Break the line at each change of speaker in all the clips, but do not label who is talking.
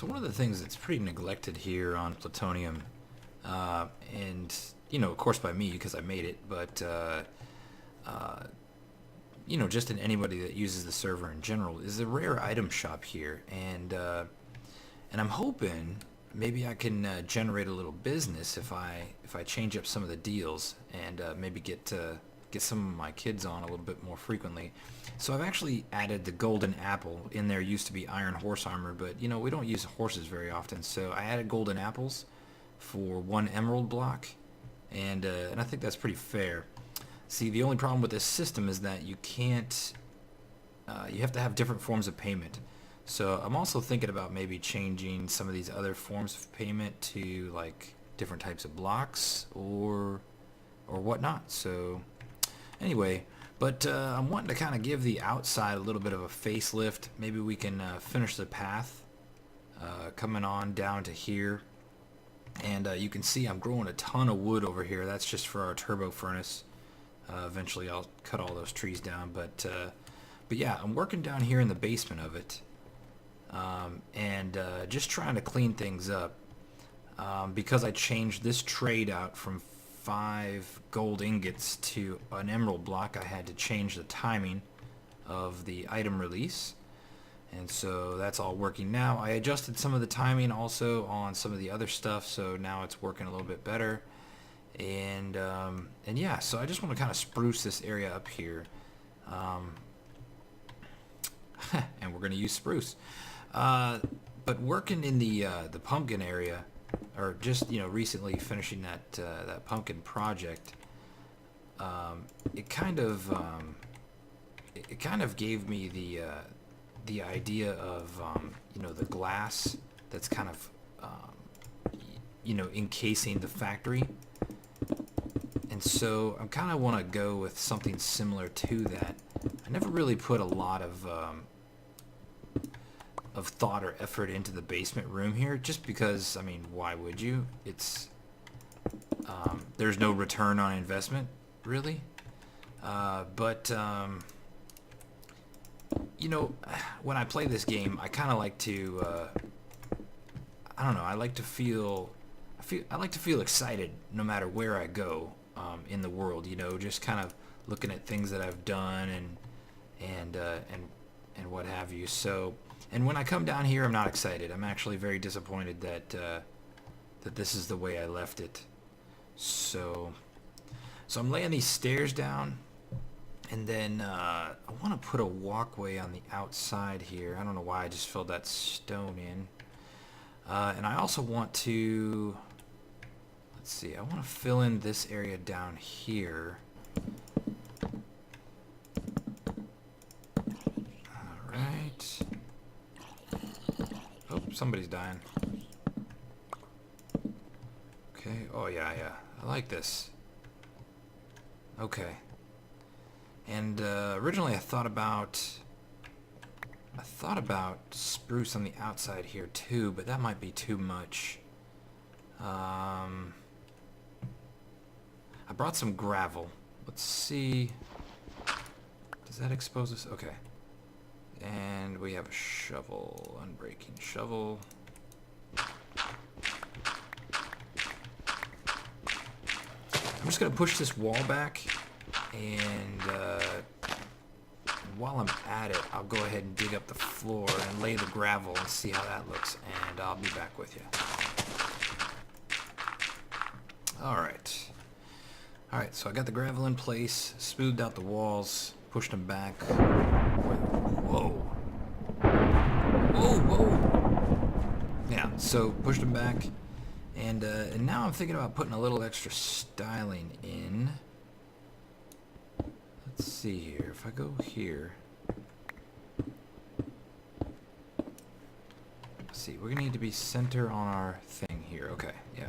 So one of the things that's pretty neglected here on Plutonium, and of course by me because I made it, but just in anybody that uses the server in general, is the Rare Item Shop here, and I'm hoping maybe I can generate a little business if I change up some of the deals and maybe get some of my kids on a little bit more frequently. So I've actually added the golden apple. In there used to be iron horse armor, but we don't use horses very often, so I added golden apples for 1 emerald block, and I think that's pretty fair. See, the only problem with this system is that you can't you have to have different forms of payment. So I'm also thinking about maybe changing some of these other forms of payment to like different types of blocks or whatnot. So anyway, but I'm wanting to kind of give the outside a little bit of a facelift. Maybe we can finish the path coming on down to here. And you can see I'm growing a ton of wood over here. That's just for our turbo furnace. Eventually I'll cut all those trees down. But yeah, I'm working down here in the basement of it. And just trying to clean things up. Because I changed this trade out from 5 gold ingots to an emerald block, I had to change the timing of the item release, and so that's all working now. I adjusted some of the timing also on some of the other stuff, so now it's working a little bit better. And yeah, so I just want to kind of spruce this area up here, and we're going to use spruce. But working in the pumpkin area, or just recently finishing that pumpkin project, it kind of gave me the idea of the glass that's kind of encasing the factory, and so I kind of want to go with something similar to that. I never really put a lot of thought or effort into the basement room here, just because, I mean, why would you? It's there's no return on investment, really. But when I play this game, I kind of like to I don't know, I like to feel excited no matter where I go in the world, just kind of looking at things that I've done and what have you. So, and when I come down here, I'm not excited. I'm actually very disappointed that this is the way I left it. So I'm laying these stairs down, and then I want to put a walkway on the outside here. I don't know why I just filled that stone in. And I also want to, let's see, I want to fill in this area down here. Alright. Oh, somebody's dying. Okay, oh yeah, I like this. Okay. And originally I thought about spruce on the outside here too, but that might be too much. I brought some gravel. Let's see. Does that expose us? Okay. And we have a shovel, unbreaking shovel. I'm just gonna push this wall back, and while I'm at it, I'll go ahead and dig up the floor and lay the gravel and see how that looks, and I'll be back with you. Alright, so I got the gravel in place, smoothed out the walls, pushed them back. Whoa. Yeah, so pushed them back, and now I'm thinking about putting a little extra styling in. Let's see here. If I go here, let's see. We're gonna need to be center on our thing here. Okay. Yeah.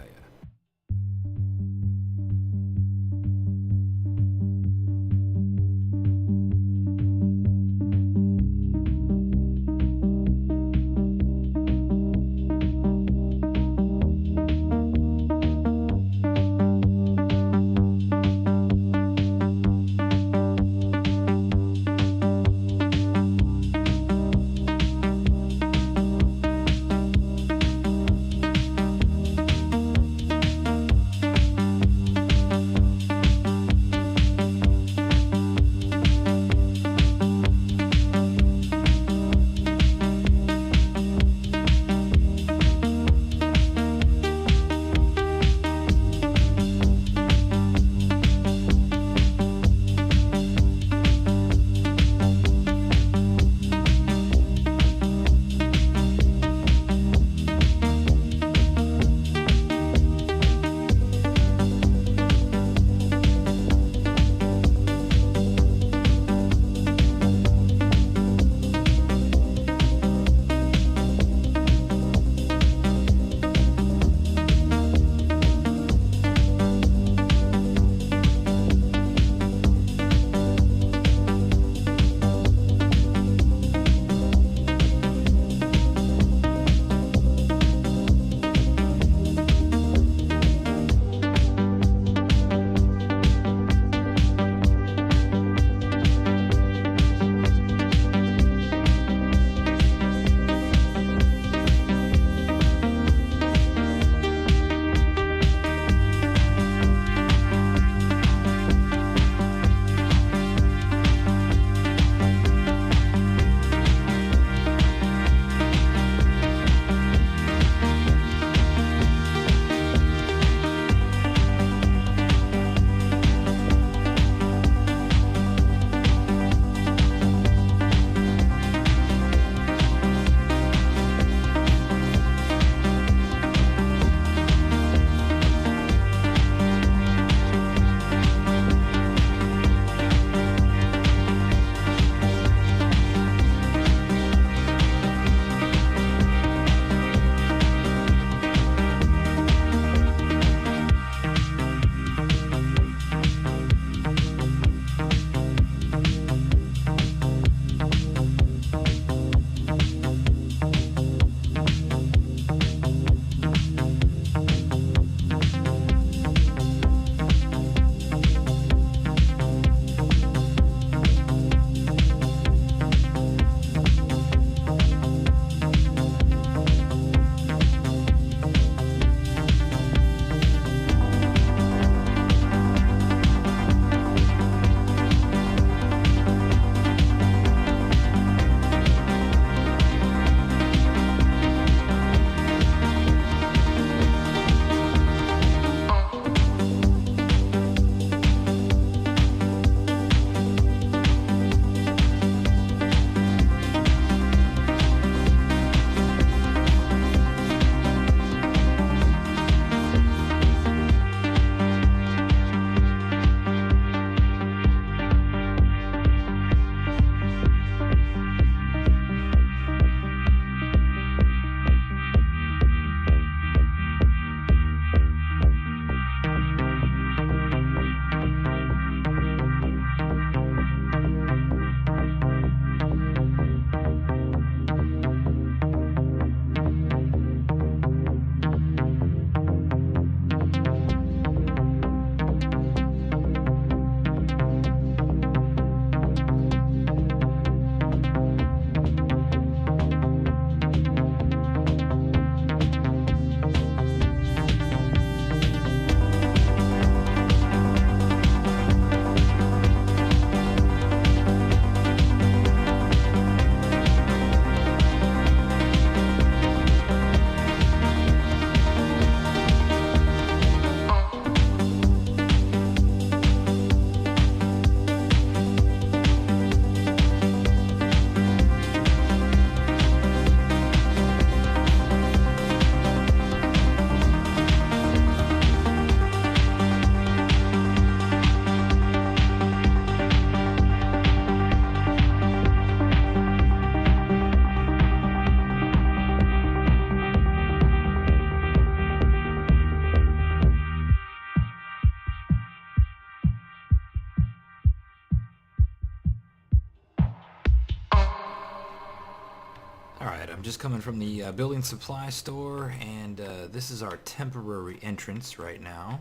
Alright, I'm just coming from the building supply store, and this is our temporary entrance right now.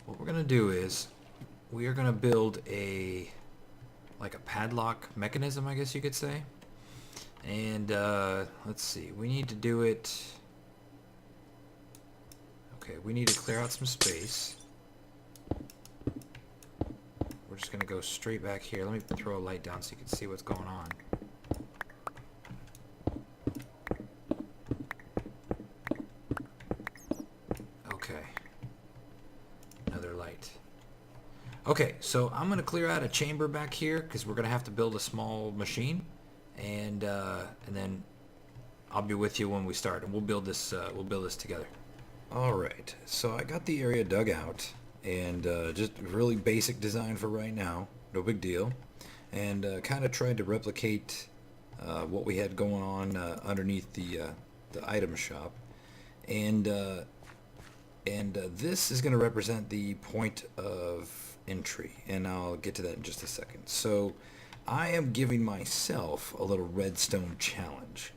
What we're going to do is we are going to build like a padlock mechanism, I guess you could say. And let's see, we need to do it. Okay, we need to clear out some space. We're just going to go straight back here. Let me throw a light down so you can see what's going on. Okay. Another light. Okay, so I'm going to clear out a chamber back here because we're going to have to build a small machine. And then I'll be with you when we start, and we'll build this together. All right, so I got the area dug out, and just really basic design for right now, no big deal, and kind of tried to replicate what we had going on underneath the item shop, and this is going to represent the point of entry, and I'll get to that in just a second. So I am giving myself a little redstone challenge.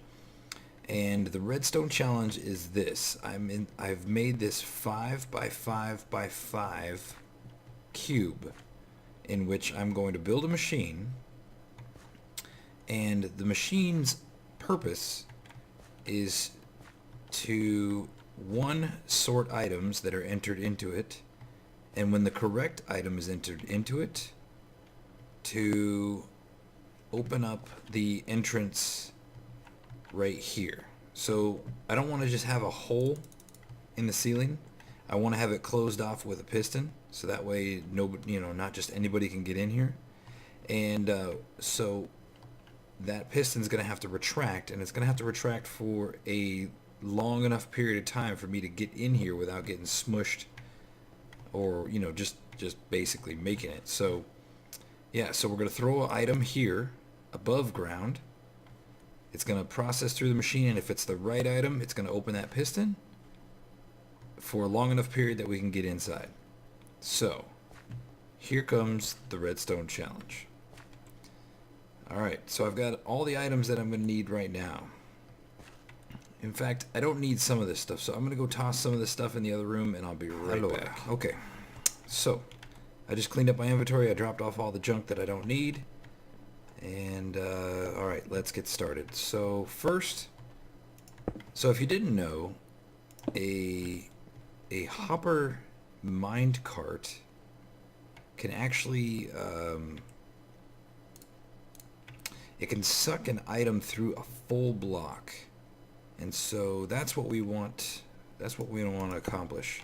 And the redstone challenge is this. I've made this 5 by 5 by 5 cube in which I'm going to build a machine, and the machine's purpose is to sort items that are entered into it, and when the correct item is entered into it, to open up the entrance right here. So I don't want to just have a hole in the ceiling. I want to have it closed off with a piston, so that way nobody, not just anybody can get in here. And so that piston's going to have to retract, and it's going to have to retract for a long enough period of time for me to get in here without getting smushed, or just basically making it. So yeah, so we're going to throw an item here above ground. It's going to process through the machine, and if it's the right item, it's going to open that piston for a long enough period that we can get inside. So here comes the redstone challenge. Alright, so I've got all the items that I'm going to need right now. In fact, I don't need some of this stuff, so I'm going to go toss some of this stuff in the other room, and I'll be right back. Okay, so I just cleaned up my inventory. I dropped off all the junk that I don't need. And alright, let's get started. So first, if you didn't know, a hopper mined cart can actually it can suck an item through a full block, and so that's what we want. That's what we want to accomplish.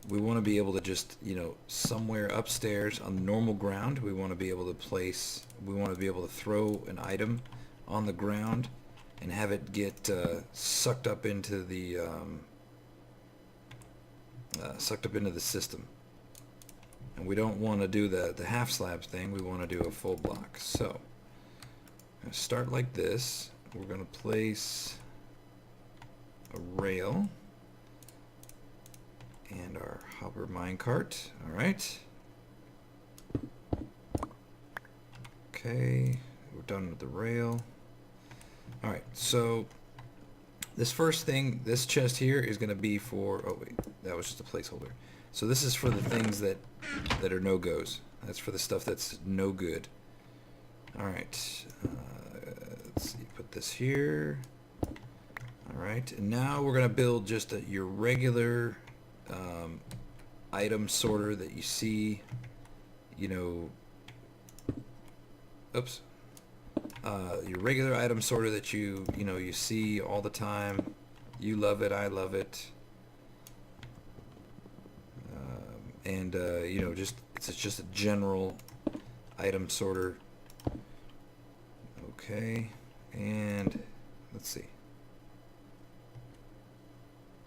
We want to be able to just, somewhere upstairs on the normal ground, we want to be able to throw an item on the ground and have it get sucked up into the system. And we don't want to do the half slab thing. We want to do a full block. So I'm going to start like this. We're going to place a rail and our hopper minecart. Alright. Okay, we're done with the rail. Alright, so this first thing, this chest here is going to be for, oh wait, that was just a placeholder. So this is for the things that are no-goes. That's for the stuff that's no good. Alright, let's see, put this here. Alright, and now we're going to build just your regular item sorter that you see, oops, your regular item sorter that you see all the time. You love it, I love it, and it's just a general item sorter. Okay, and let's see.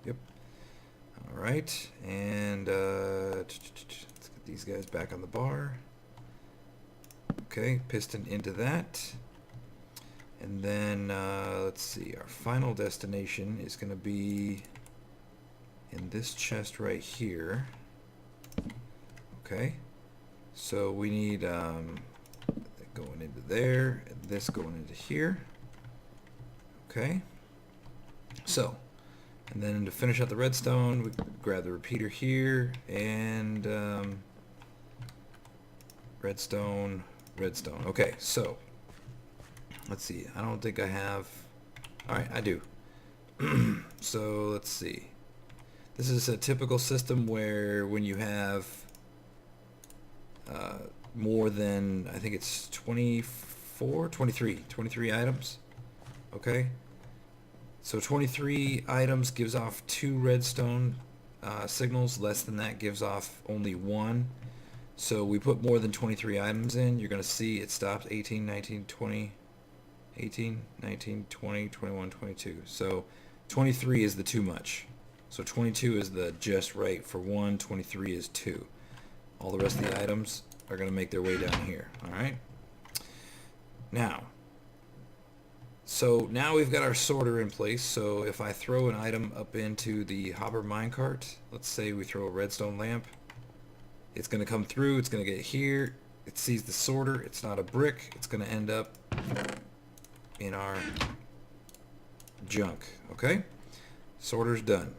Yep. Alright, and let's get these guys back on the bar. Okay, piston into that. And then, let's see, our final destination is going to be in this chest right here. Okay, so we need going into there, and this going into here. Okay. So, and then to finish out the redstone, we grab the repeater here and redstone. Okay, so let's see. I don't think I have. All right, I do. So let's see. This is a typical system where when you have more than, I think it's 23 items. Okay. So 23 items gives off 2 redstone signals. Less than that gives off only 1. So we put more than 23 items in. You're going to see it stops 18, 19, 20, 18, 19, 20, 21, 22. So 23 is the too much. So 22 is the just right for 1. 23 is 2. All the rest of the items are going to make their way down here. All right. So now we've got our sorter in place. So if I throw an item up into the hopper minecart, let's say we throw a redstone lamp, it's going to come through, it's going to get here, it sees the sorter, it's not a brick, it's going to end up in our junk. Okay? Sorter's done.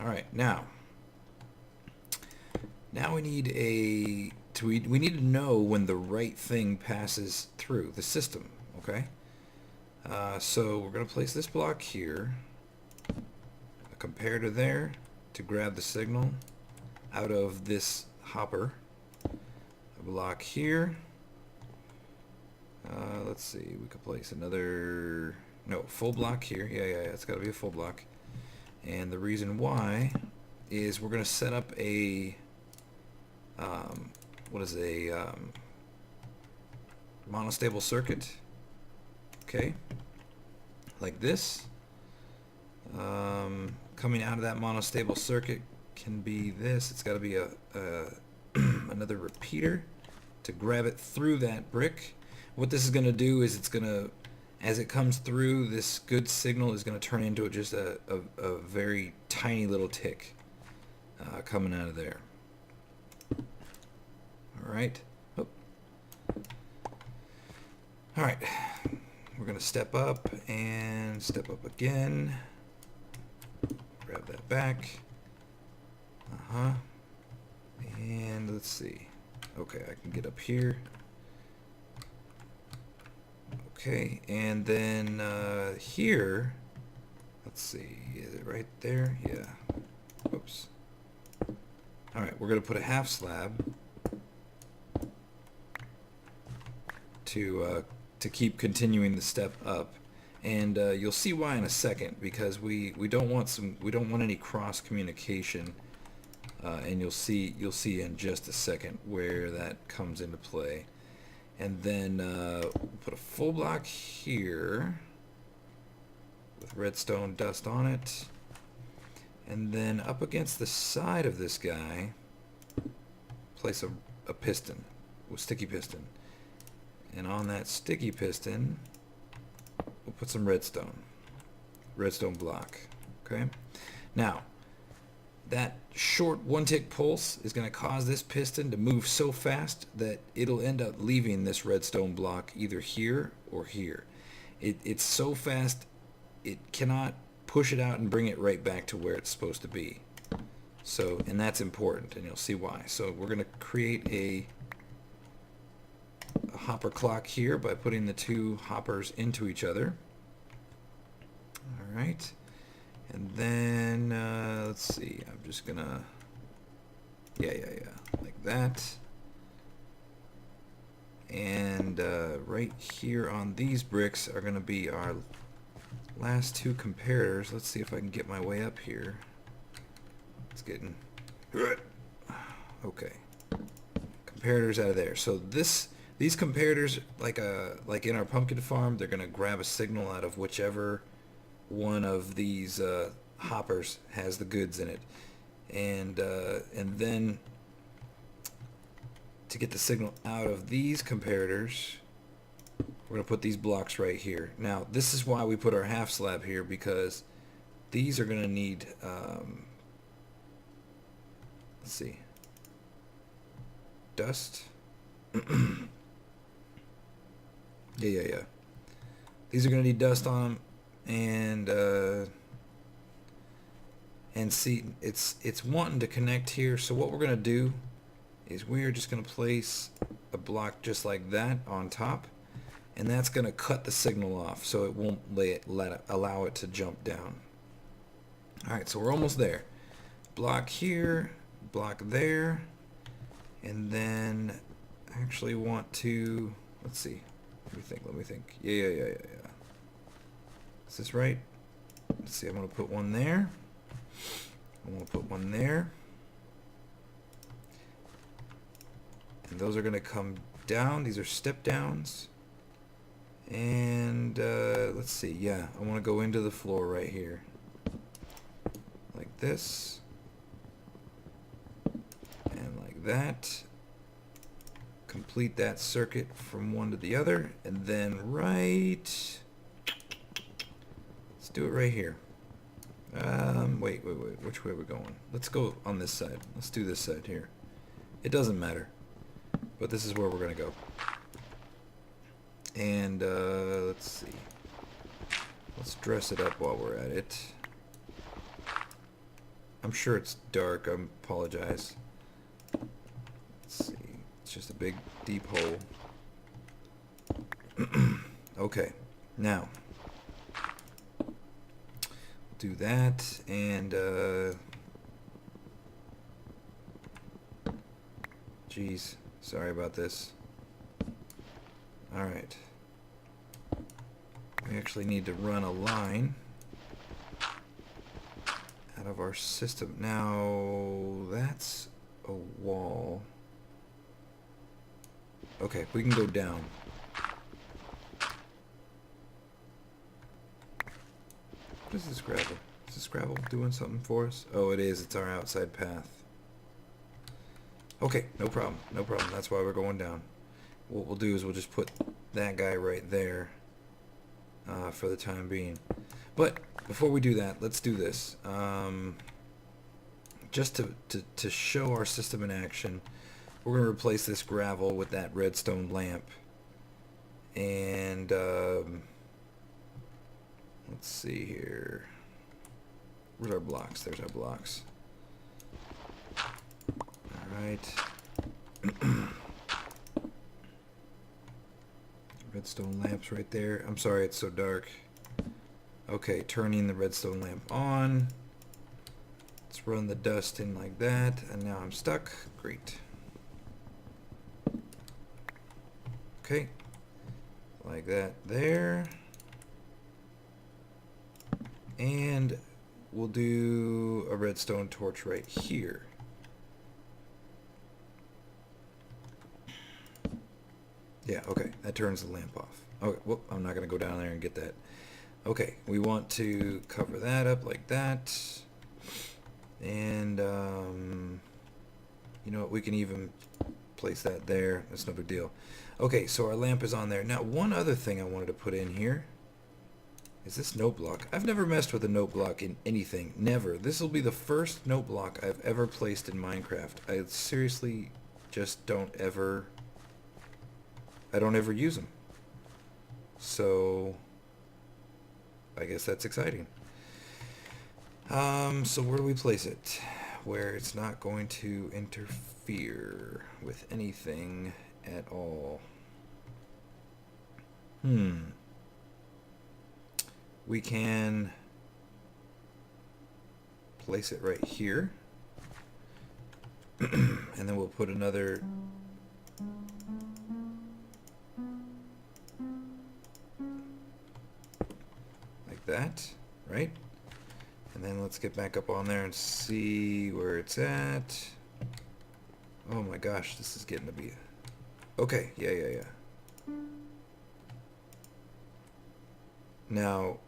Alright, now we need we need to know when the right thing passes through the system. Okay? So we're going to place this block here, a comparator there to grab the signal out of this hopper, a block here. Let's see, we could place another, no, full block here. Yeah, it's got to be a full block. And the reason why is we're going to set up a, monostable circuit. Okay, like this. Coming out of that monostable circuit can be this. It's got to be a another repeater to grab it through that brick. What this is going to do is it's going to, as it comes through, this good signal is going to turn into just a very tiny little tick coming out of there. All right. Oh. All right. We're going to step up and step up again. Grab that back. And let's see. Okay, I can get up here. Okay, and then here, let's see, is it right there? Yeah. Oops. All right, we're going to put a half slab to keep continuing the step up, and you'll see why in a second, because we don't want any cross communication, and you'll see in just a second where that comes into play. And then we'll put a full block here with redstone dust on it, and then up against the side of this guy place a piston, a sticky piston. And on that sticky piston, we'll put some redstone block. Okay. Now, that short one-tick pulse is going to cause this piston to move so fast that it'll end up leaving this redstone block either here or here. It's so fast, it cannot push it out and bring it right back to where it's supposed to be. So, and that's important, and you'll see why. So we're going to create a hopper clock here by putting the two hoppers into each other. All right, and then let's see, I'm just gonna like that, and right here on these bricks are gonna be our last two comparators. Let's see if I can get my way up here. It's getting okay. Comparators out of there. So these comparators, like in our pumpkin farm, they're gonna grab a signal out of whichever one of these hoppers has the goods in it, and then to get the signal out of these comparators, we're gonna put these blocks right here. Now this is why we put our half slab here, because these are gonna need let's see, dust. Yeah. These are going to need dust on them, and see, it's wanting to connect here. So what we're gonna do is we are just gonna place a block just like that on top, and that's gonna cut the signal off, so it won't allow it to jump down. All right, so we're almost there. Block here, block there, and then I actually want to, let's see, let me think. Yeah. Is this right? Let's see, I'm gonna put one there. I'm gonna put one there. And those are gonna come down. These are step downs. And let's see, yeah, I wanna go into the floor right here. Like this. And like that. Complete that circuit from one to the other. And then let's do it right here. Wait, which way are we going? Let's go on this side. Let's do this side here. It doesn't matter, but this is where we're gonna go. And let's see. Let's dress it up while we're at it. I'm sure it's dark. I apologize. Let's see. It's just a big, deep hole. Okay. Now, do that, and geez, sorry about this. All right. We actually need to run a line out of our system. Now, that's a wall. Okay, we can go down. What is this gravel? Is this gravel doing something for us? Oh, it is. It's our outside path. Okay, no problem. No problem. That's why we're going down. What we'll do is we'll just put that guy right there for the time being. But before we do that, let's do this. Just to show our system in action, we're going to replace this gravel with that redstone lamp. And let's see here. Where's our blocks? There's our blocks. Alright. Redstone lamps right there. I'm sorry it's so dark. Okay, turning the redstone lamp on. Let's run the dust in like that. And now I'm stuck. Great. Okay. Like that there. And we'll do a redstone torch right here. Yeah, okay, that turns the lamp off. Okay, whoop, I'm not gonna go down there and get that. Okay, we want to cover that up like that. And, you know what, we can even place that there. That's no big deal. Okay, so our lamp is on there. Now, one other thing I wanted to put in here is this note block. I've never messed with a note block in anything. Never. This will be the first note block I've ever placed in Minecraft. I seriously just don't ever use them. So I guess that's exciting. So where do we place it? Where it's not going to interfere with anything at all. We can place it right here. And then we'll put another like that, right? And then let's get back up on there and see where it's at. Oh my gosh, this is getting to be... Okay, yeah. Now,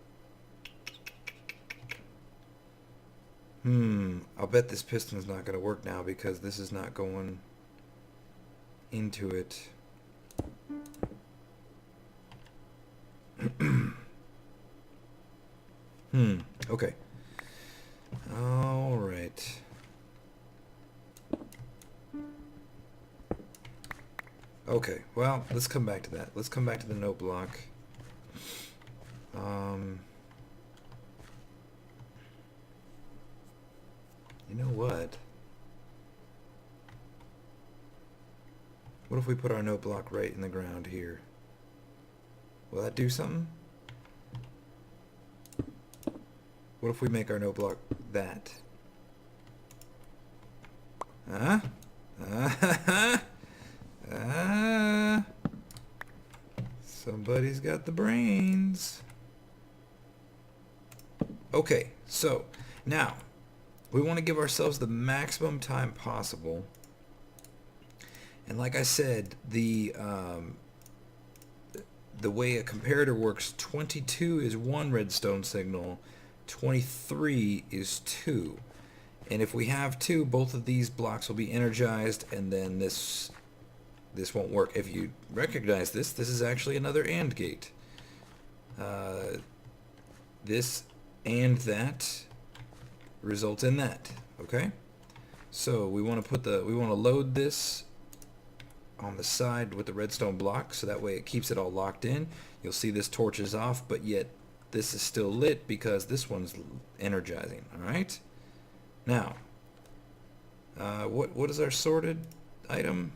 I'll bet this piston's not going to work now because this is not going into it. Okay. All right. Okay, well, let's come back to that. Let's come back to the note block. You know what? What if we put our note block right in the ground here? Will that do something? What if we make our note block that? Huh? Somebody's got the brains. Okay, so now we want to give ourselves the maximum time possible. And like I said, the way a comparator works, 22 is one redstone signal, 23 is 2. And if we have 2, both of these blocks will be energized, and then this won't work. If you recognize this is actually another AND gate. This and that result in that. Okay? So we want to load this on the side with the redstone block, so that way it keeps it all locked in. You'll see this torch is off, but yet this is still lit because this one's energizing. Alright? Now, what is our sorted item?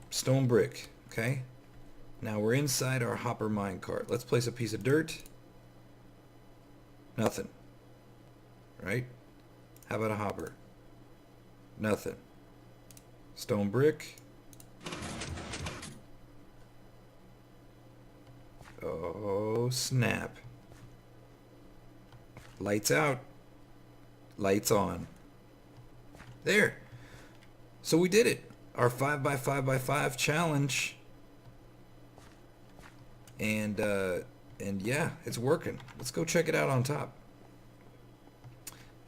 Stone brick. Okay? Now we're inside our hopper minecart. Let's place a piece of dirt. Nothing. Right? How about a hopper? Nothing. Stone brick. Oh, snap. Lights out. Lights on. There. So we did it. Our 5x5x5 challenge. And yeah, it's working. Let's go check it out on top.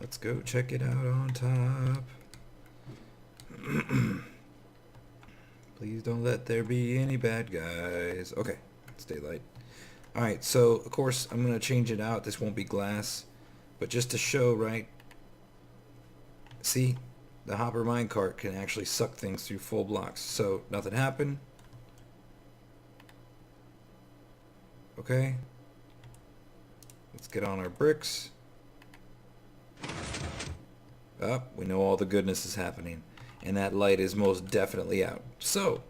Let's go check it out on top. Please don't let there be any bad guys. Okay, it's daylight. Alright, so of course I'm going to change it out. This won't be glass. But just to show, right? See? The hopper minecart can actually suck things through full blocks. So nothing happened. Okay. Let's get on our bricks. Up, we know all the goodness is happening. And that light is most definitely out. So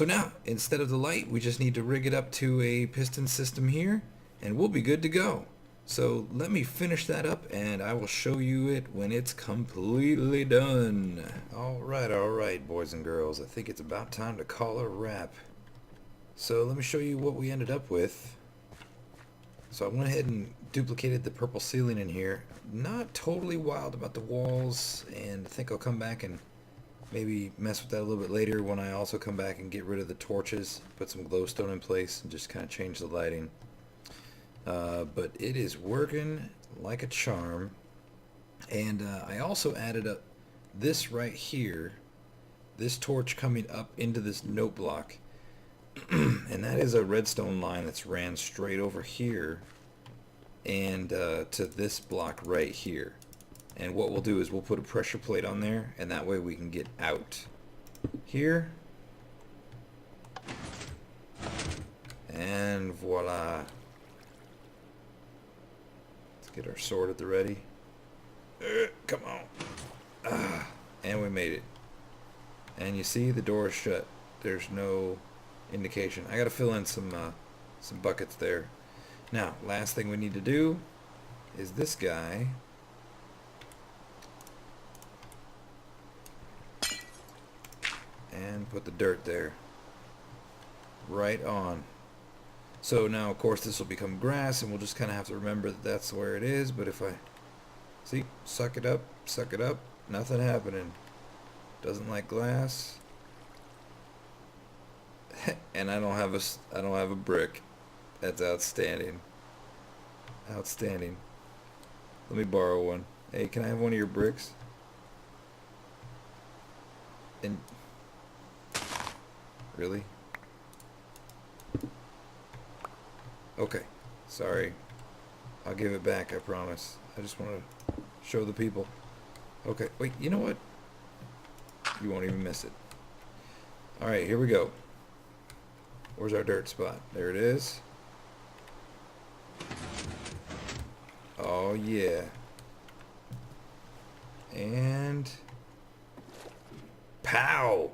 now, instead of the light, we just need to rig it up to a piston system here, and we'll be good to go. So let me finish that up, and I will show you it when it's completely done. Alright, boys and girls. I think it's about time to call it a wrap. So let me show you what we ended up with. So I went ahead and duplicated the purple ceiling in here. Not totally wild about the walls, and I think I'll come back and maybe mess with that a little bit later when I also come back and get rid of the torches, put some glowstone in place, and just kind of change the lighting. But it is working like a charm. And I also added up this right here, this torch coming up into this note block. And that is a redstone line that's ran straight over here and to this block right here. And what we'll do is we'll put a pressure plate on there, and that way we can get out here. And voila. Let's get our sword at the ready. Come on. And we made it. And you see the door is shut. There's no indication. I gotta fill in some buckets there. Now, last thing we need to do is this guy. And put the dirt there. Right on. So now, of course, this will become grass, and we'll just kind of have to remember that that's where it is. But if I... See? Suck it up. Suck it up. Nothing happening. Doesn't like glass. And I don't have a brick. That's outstanding. Outstanding. Let me borrow one. Hey, can I have one of your bricks? And... Really? Okay. Sorry. I'll give it back, I promise. I just want to show the people. Okay. Wait, you know what? You won't even miss it. Alright, here we go. Where's our dirt spot? There it is. Oh, yeah. And pow!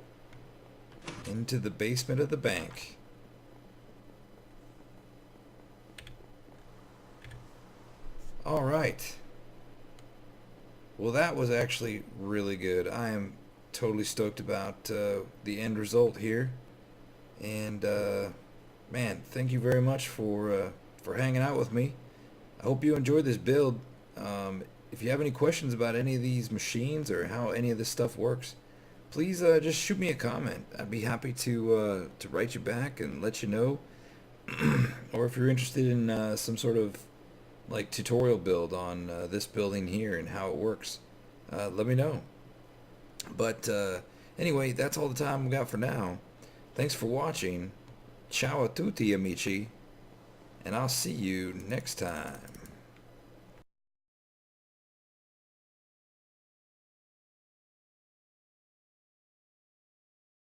Into the basement of the bank. All right. Well, that was actually really good. I am totally stoked about the end result here. And man, thank you very much for hanging out with me. I hope you enjoyed this build. If you have any questions about any of these machines or how any of this stuff works, please just shoot me a comment. I'd be happy to write you back and let you know. Or if you're interested in some sort of like tutorial build on this building here and how it works, let me know. But anyway, that's all the time we got for now. Thanks for watching. Ciao a tutti, amici. And I'll see you next time.